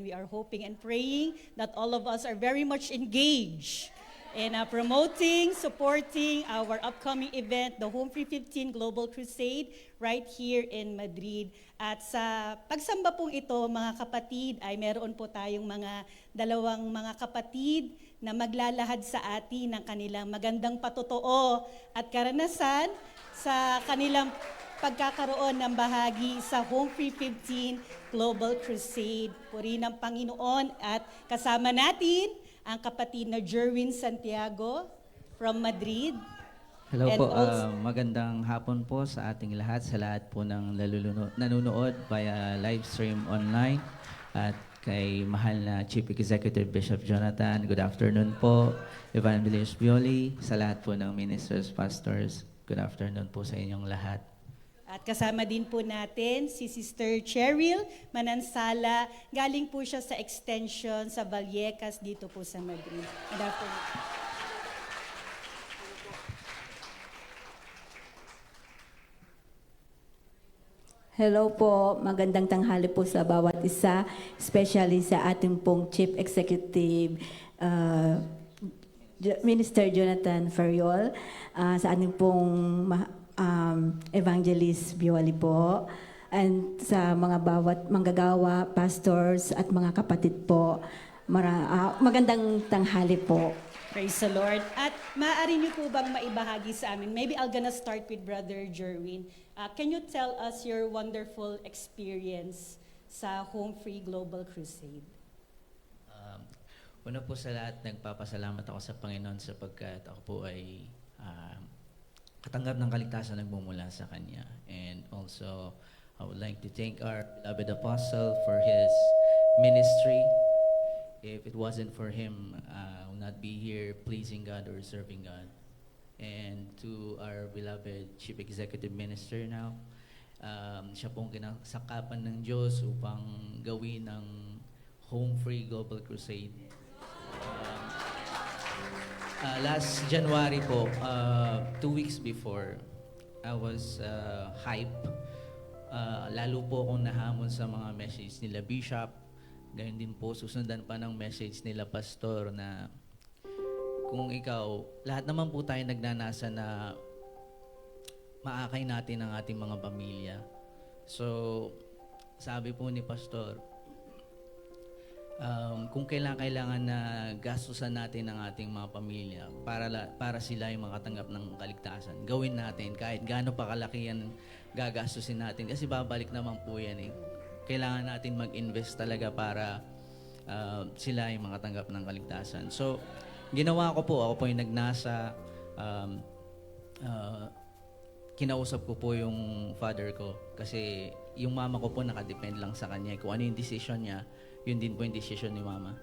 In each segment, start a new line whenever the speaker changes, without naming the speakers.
we are hoping and praying that all of us are very much engaged in promoting, supporting our upcoming event, the Home Free 15 Global Crusade, right here in Madrid. At sa pagsamba pong ito, mga kapatid, ay meron po tayong dalawang mga kapatid na maglalahad sa atin ng kanilang magandang patotoo at karanasan sa kanilang pagkakaroon ng bahagi sa Home Free 15 Global Crusade. Puri ng Panginoon at kasama natin ang kapatid na Jerwin Santiago from Madrid.
Hello
And
po,
also-
magandang hapon po sa ating lahat, sa lahat po ng nanonood via live stream online. At kay mahal na Chief Executive Bishop Jonathan, good afternoon po. Evangelist Violi, sa lahat po ng ministers, pastors, good afternoon po sa inyong lahat.
At kasama din po natin si Sister Cheryl Manansala. Galing po siya sa extension sa Vallecas dito po sa Madrid. Good afternoon.
Hello po, magandang tanghali po sa bawat isa, especially sa ating pong Chief Executive Minister Jonathan Ferriol, sa ating pong Evangelist Bioli po, and sa mga bawat manggagawa, pastors at mga kapatid po. Magandang tanghali po.
Praise the Lord. At maaari niyo po bang maibahagi sa amin? Maybe I'll gonna start with Brother Jerwin. Can you tell us your wonderful experience sa Home Free Global Crusade?
Una po sa lahat, nagpapasalamat ako sa Panginoon sapagkat ako po ay katanggap ng kaligtasan nagmumula sa Kanya. And also, I would like to thank our beloved apostle for his ministry. If it wasn't for him, I would not be here pleasing God or serving God. And to our beloved Chief Executive Minister now, siya pong kinasakapan ng Diyos upang gawin ng Home Free Global Crusade. Last January po, 2 weeks before, I was hype. Lalo po akong nahamon sa mga message nila Bishop. Gayon din po, susundan pa ng message nila Pastor na kung ikaw, lahat naman po tayo nagnanasa na maakay natin ang ating mga pamilya. So, sabi po ni Pastor, kung kailangan na gastusan natin ang ating mga pamilya para sila ay makatanggap ng kaligtasan, gawin natin kahit gaano pa kalaki yan gagastusin natin kasi babalik naman po yan eh. Kailangan natin mag-invest talaga para sila ay makatanggap ng kaligtasan. So, ginawa ko po, ako po yung nagnasa, kinausap ko po yung father ko kasi yung mama ko po nakadepend lang sa kanya. Kung ano yung decision niya, yun din po yung decision ni mama.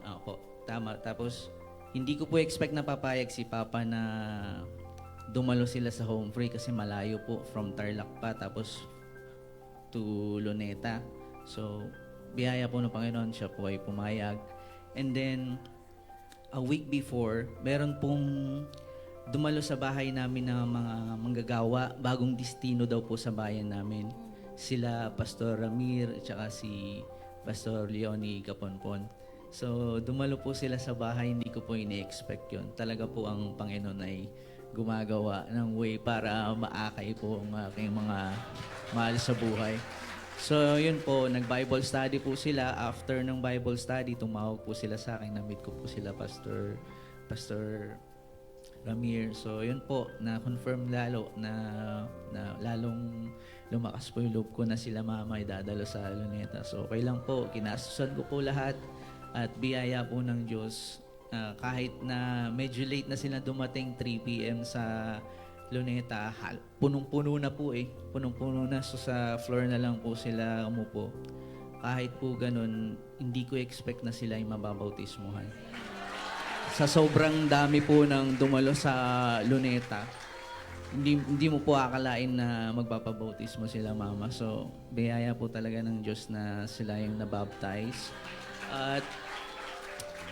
Ako, tama. Tapos, hindi ko po expect na papayag si Papa na dumalo sila sa Home Free kasi malayo po from Tarlac pa tapos to Luneta. So, biyaya po ng Panginoon, siya po ay pumayag. And then, a week before, meron pong dumalo sa bahay namin ng mga manggagawa, bagong destino daw po sa bayan namin. Sila Pastor Ramir at saka si Pastor Leonie Caponpon. So, dumalo po sila sa bahay, hindi ko po ini-expect yun. Talaga po ang Panginoon ay gumagawa ng way para maakay po ang aking mga mahal sa buhay. So, yun po, nag-Bible study po sila. After ng Bible study, tumawag po sila sa akin. Na-meet ko po sila, Pastor Ramir. So, yun po, na-confirm lalo na lalong lumakas po yung loob ko na sila mama ay dadalo sa Luneta. So, okay lang po. Kinasusan ko po lahat at biyaya po ng Diyos. Kahit na medyo late na sila dumating 3 p.m. sa Luneta, punong-puno na po eh. Punong-puno na. So sa floor na lang po sila umupo. Kahit po ganun, hindi ko expect na sila ay mababautismuhan. Sa sobrang dami po ng dumalo sa Luneta, hindi mo po akalain na magpapabautismo sila mama. So, biyaya po talaga ng Diyos na sila yung nabaptize. At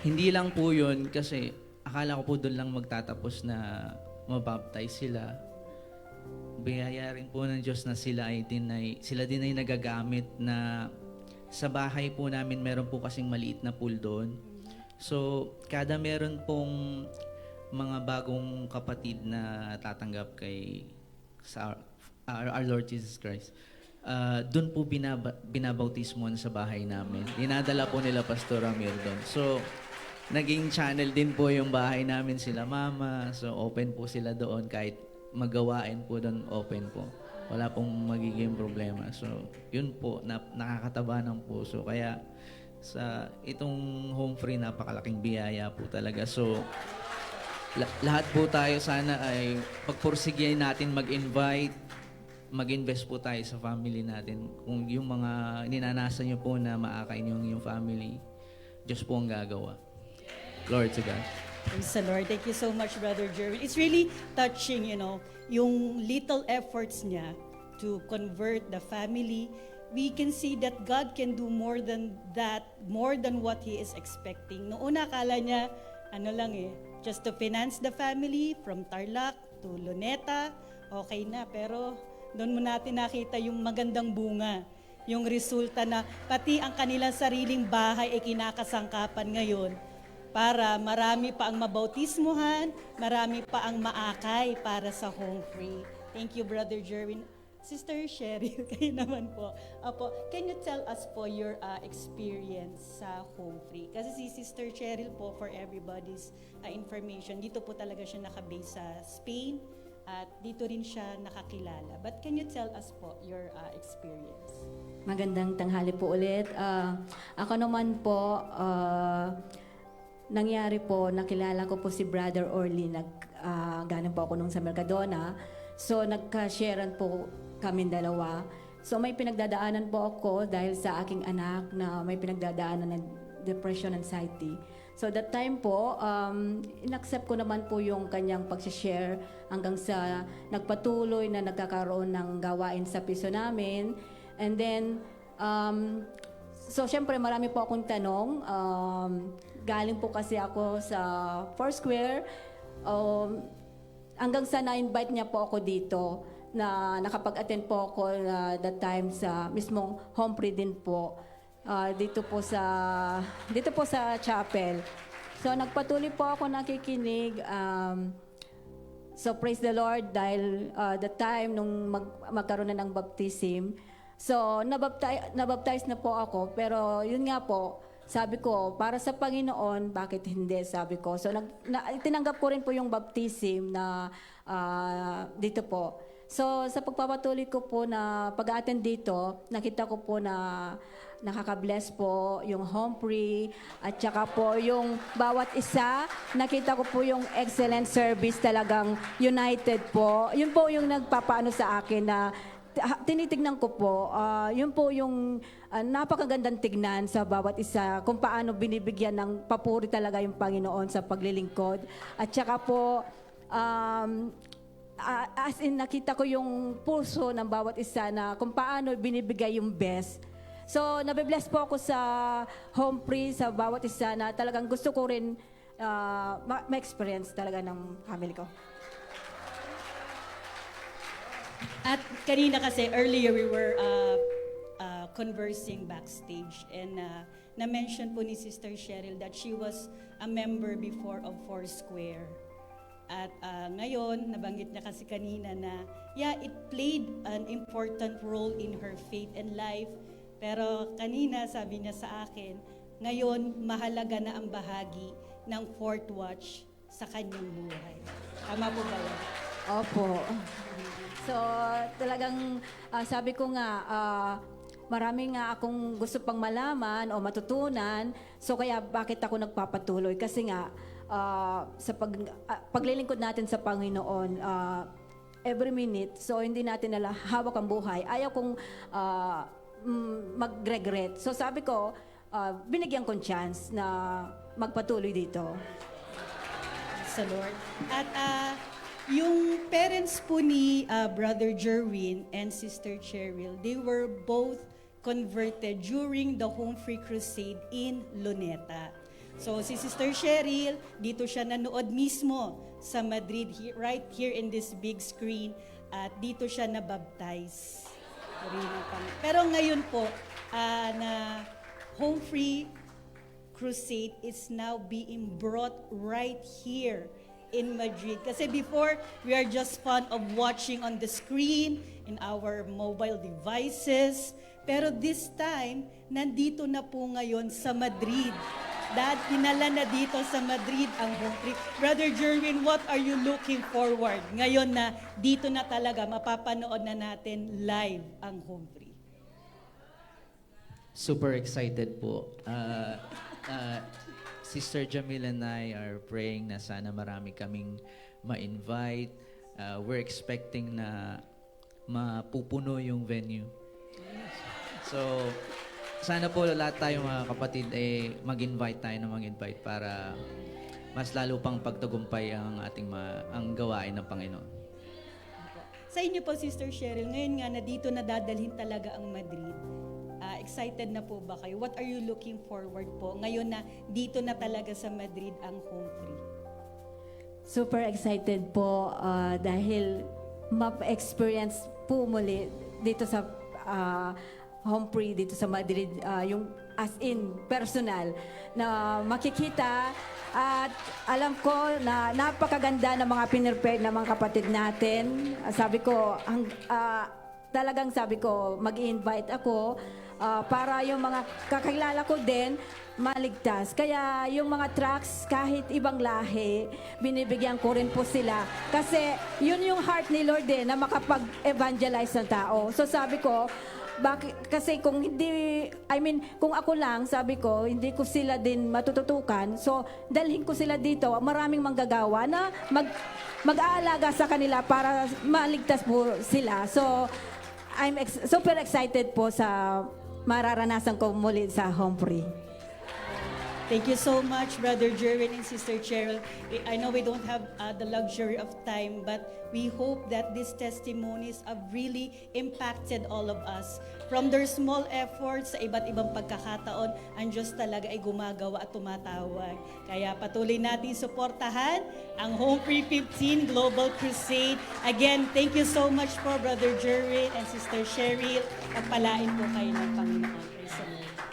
hindi lang po yun kasi akala ko po doon lang magtatapos na mabaptize sila. Biyaya rin po ng Diyos na sila din ay nagagamit na sa bahay po namin meron po kasing maliit na pool doon. So, kada meron pong mga bagong kapatid na tatanggap kay sa our Lord Jesus Christ, doon po binabautismoan sa bahay namin. Dinadala po nila Pastor Ramir doon. So, naging channel din po yung bahay namin sila mama. So, open po sila doon kahit magawain po doon, open po. Wala pong magiging problema. So, yun po, nakakataba ng puso. Kaya, sa itong home free, napakalaking biyaya po talaga. So, lahat po tayo sana ay pagpursigyan natin mag-invite, mag-invest po tayo sa family natin. Kung yung mga ninanasan nyo po na maakain yung family, Diyos po ang gagawa. Glory to God.
Praise the Lord. Thank you so much, Brother Jerwin. It's really touching, yung little efforts niya to convert the family. We can see that God can do more than that, more than what He is expecting. Noong una, akala niya, just to finance the family from Tarlac to Luneta, okay na. Pero doon mo natin nakita yung magandang bunga, yung resulta na pati ang kanilang sariling bahay ay kinakasangkapan ngayon para marami pa ang mabautismuhan, marami pa ang maakay para sa home free. Thank you, Brother Jerwin. Sister Cheryl, kayo naman po. Apo, can you tell us po your experience sa home free? Kasi si Sister Cheryl po, for everybody's information, dito po talaga siya nakabase sa Spain at dito rin siya nakakilala. But can you tell us po your experience?
Magandang tanghali po ulit. Ako naman po, nangyari po, nakilala ko po si Brother Orly, galing po ako nung sa Mercadona. So, nagka-sharean po kaming dalawa. So, may pinagdadaanan po ako dahil sa aking anak na may pinagdadaanan ng depression, anxiety. So, that time po, inaccept ko naman po yung kanyang pag-share hanggang sa nagpatuloy na nagkakaroon ng gawain sa piso namin. And then, so, syempre, marami po akong tanong. Galing po kasi ako sa Foursquare. Hanggang sa na-invite niya po ako dito na nakapag-attend po ako that time sa mismong home free din po. Dito po sa chapel. So nagpatuloy po ako nakikinig. So praise the Lord dahil the time nung magkaroon na ng baptism. So nabaptize na po ako pero yun nga po, sabi ko, para sa Panginoon, bakit hindi? Sabi ko. So, tinanggap ko rin po yung baptism na dito po. So, sa pagpapatuloy ko po na pag-attend dito, nakita ko po na nakaka-bless po yung home free at saka po yung bawat isa, nakita ko po yung excellent service, talagang united po. Yun po yung nagpapaano sa akin na tinitignan ko po, yun po yung napakagandang tignan sa bawat isa, kung paano binibigyan ng papuri talaga yung Panginoon sa paglilingkod. At saka po, as in nakita ko yung puso ng bawat isa na kung paano binibigay yung best. So, nabibless po ako sa home free, sa bawat isa na talagang gusto ko rin ma-experience talaga ng family ko.
At kanina kasi, earlier we were conversing backstage and na-mention po ni Sister Cheryl that she was a member before of Foursquare. At ngayon, nabanggit niya kasi kanina na, it played an important role in her faith and life. Pero kanina, sabi niya sa akin, ngayon, mahalaga na ang bahagi ng Fourth Watch sa kanyang buhay. Tama po ba yan?
Opo. So, talagang sabi ko nga, marami nga akong gusto pang malaman o matutunan. So, kaya bakit ako nagpapatuloy? Kasi nga, sa paglilingkod natin sa Panginoon, every minute, so hindi natin hawak ang buhay. Ayaw kong mag-regret. So, sabi ko, binigyan kong chance na magpatuloy dito.
Sa Lord. At yung parents po ni Brother Jerwin and Sister Cheryl, they were both converted during the Home Free Crusade in Luneta. So si Sister Cheryl, dito siya nanood mismo sa Madrid, right here in this big screen, at dito siya nabaptize. Pero ngayon po, na Home Free Crusade is now being brought right here in Madrid. Kasi before, we are just fond of watching on the screen, in our mobile devices. Pero this time, nandito na po ngayon sa Madrid. Dad, dinala na dito sa Madrid ang Home Free. Brother Jerwin, what are you looking forward ngayon na dito na talaga mapapanood na natin live ang Home Free?
Super excited po. Sister Jamil and I are praying na sana marami kaming ma-invite. We're expecting na mapupuno yung venue. So, sana po lahat tayo mga kapatid mag-invite tayo na mag-invite para mas lalo pang pagtagumpay ang ating ang gawain ng Panginoon.
Sa inyo po, Sister Cheryl, ngayon nga na dito na dadalhin talaga ang Madrid. Excited na po ba kayo? What are you looking forward po ngayon na dito na talaga sa Madrid ang Home Free?
Super excited po dahil map-experience po muli dito sa Home Free dito sa Madrid, yung as in personal na makikita at alam ko na napakaganda ng mga pinrepare ng mga kapatid natin. Sabi ko, talagang sabi ko, mag-invite ako para yung mga kakilala ko din maligtas. Kaya yung mga tracks, kahit ibang lahi, binibigyan ko rin po sila. Kasi yun yung heart ni Lord na makapag-evangelize ng tao. So sabi ko, kasi kung hindi, kung ako lang, sabi ko, hindi ko sila din matututukan. So, dalhin ko sila dito. Maraming manggagawa na mag-aalaga sa kanila para maligtas po sila. So, I'm super excited po sa mararanasan ko muli sa Home Free.
Thank you so much, Brother Jerwin and Sister Cheryl. I know we don't have the luxury of time, but we hope that these testimonies have really impacted all of us. From their small efforts sa iba't ibang pagkakataon, ang Diyos talaga ay gumagawa at tumatawag. Kaya patuloy natin suportahan ang Home Free 15 Global Crusade. Again, thank you so much po, Brother Jerwin and Sister Cheryl. Pagpalain po kayo ng Panginoon. Praise the Lord.